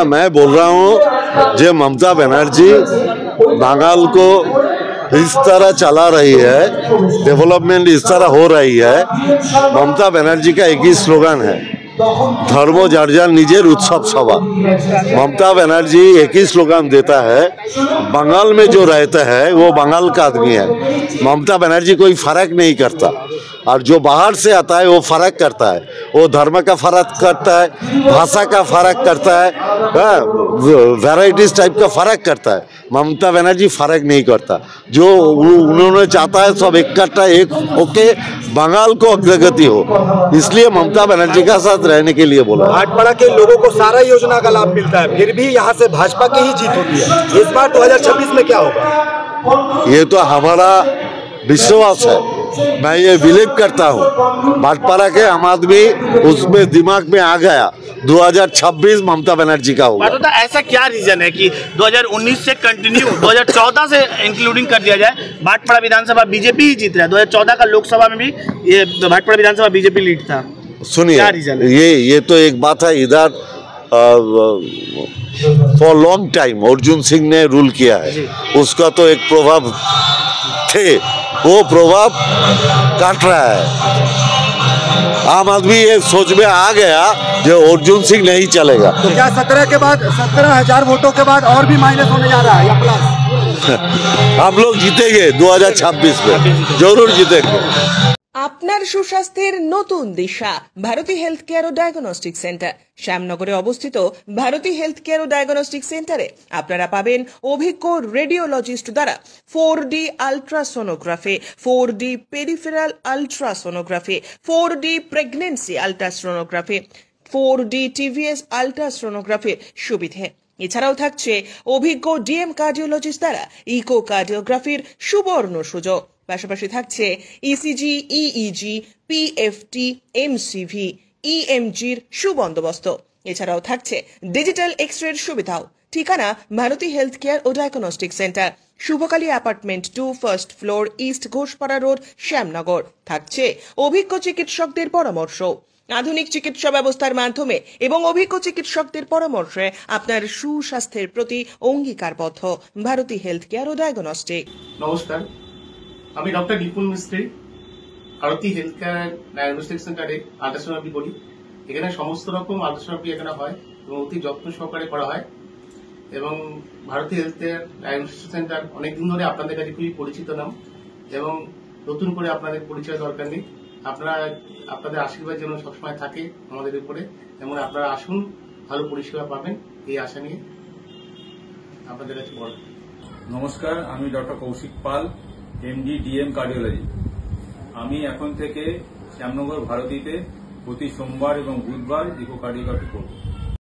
मैं बोल रहा हूँ जो ममता बनर्जी बंगाल को इस तरह चला रही है, डेवलपमेंट इस तरह हो रही है। ममता बनर्जी का एक ही स्लोगन है, धर्म जार्जार निजेर उत्सव सभा। ममता बनर्जी एक ही स्लोगन देता है, बंगाल में जो रहता है वो बंगाल का आदमी है। ममता बनर्जी कोई फर्क नहीं करता, और जो बाहर से आता है वो फर्क करता है। वो धर्म का फर्क करता है, भाषा का फर्क करता है, वैराइटीज टाइप का फर्क करता है। ममता बनर्जी फर्क नहीं करता। जो उन्होंने चाहता है सब इकट्ठा एक होके बंगाल को अग्रगति हो, इसलिए ममता बनर्जी का साथ रहने के लिए बोला। भाटपाड़ा के लोगों को सारा योजना का लाभ मिलता है, फिर भी यहाँ से भाजपा की ही जीत होती है। इस बार 2026 में क्या होगा? ये तो हमारा विश्वास है, मैं ये बिलीव करता हूँ। भाटपाड़ा के आम आदमी उसमें दिमाग में आ गया 2026 ममता बनर्जी का होगा। तो ऐसा क्या रीजन है कि 2019 से कंटिन्यू 2014 से इंक्लूडिंग कर दिया जाए, भाटपाड़ा विधानसभा बीजेपी ही जीत रहा है। 2014 का लोकसभा में भी ये भाटपाड़ा विधानसभा बीजेपी लीड था। सुनिए, ये तो एक बात है। इधर for long time Arjun Singh ने रूल किया है, उसका तो एक प्रभाव थे, वो प्रभाव काट रहा है। आम आदमी ये सोच में आ गया जो अर्जुन सिंह नहीं चलेगा। तो क्या 17,000 वोटों के बाद और भी माइनस होने जा रहा है या प्लस? हम लोग जीतेंगे 2026 में, जरूर जीतेंगे। আপনার সুস্বাস্থ্যের নতুন দিশা ভারতী হেলথ কেয়ার ও ডায়াগনস্টিক সেন্টার শ্যামনগরে অবস্থিত। ভারতী হেলথ কেয়ার ও ডায়াগনস্টিক সেন্টারে আপনারা পাবেন অভিজ্ঞ রেডিওলজিস্ট দ্বারা 4D ultrasonography, 4D peripheral ultrasonography, 4D pregnancy ultrasonography, 4D TVS আলট্রাসোনোগ্রাফির সুবিধে। এছাড়াও থাকছে অভিজ্ঞ ডিএম কার্ডিওলজিস্ট দ্বারা ইকোকার্ডিওগ্রাফির সুবর্ণ সুযোগ। পাশাপাশি থাকছে ইসিজি, ইইজি, পিএফটি, এমসিভি, ইএমজির সুবন্দোবস্ত। এছাড়াও থাকছে ডিজিটাল এক্সরের সুবিধাও। ঠিকানা ভারতী হেলথ কেয়ার ও diagnostic centre, Shubhakali apartment 2, first floor, east Ghoshpara road, Shyamnagar. থাকছে অভিজ্ঞ চিকিৎসকদের পরামর্শ। আধুনিক চিকিৎসা ব্যবস্থার মাধ্যমে এবং অভিজ্ঞ চিকিৎসকদের পরামর্শে আপনার সুস্বাস্থ্যের প্রতি অঙ্গীকারবদ্ধ ভারতী হেলথ কেয়ার ও ডায়াগনস্টিক। নমস্কার, আমি ডক্টর বিপুল মিস্ত্রি, ভারতী হেলথ কেয়ার ডায়াগনস্টিক সেন্টারে আল্ট্রাসোনোগ্রাফি করি। এখানে সমস্ত রকম আল্ট্রাসোনোগ্রাফি এখানে হয় এবং অতি যত্ন সহকারে করা হয়। এবং Bharati health care diagnostic centre অনেকদিন ধরে আপনাদের কাছে খুবই পরিচিত নাম, এবং নতুন করে আপনাদের পরিচয় দরকার নেই। আপনাদের আশীর্বাদ যেন সবসময় থাকে আমাদের উপরে, যেমন আপনারা আসুন, ভালো পরিষেবা পাবেন, এই আশা নিয়ে আপনাদের কাছে বলেন। নমস্কার, আমি ডক্টর কৌশিক পাল, এমডি ডিএম কার্ডিওলজি। আমি এখন থেকে শ্যামনগর ভারতীতে প্রতি সোমবার এবং বুধবার ইকোকার্ডিওগ্রাফি করব।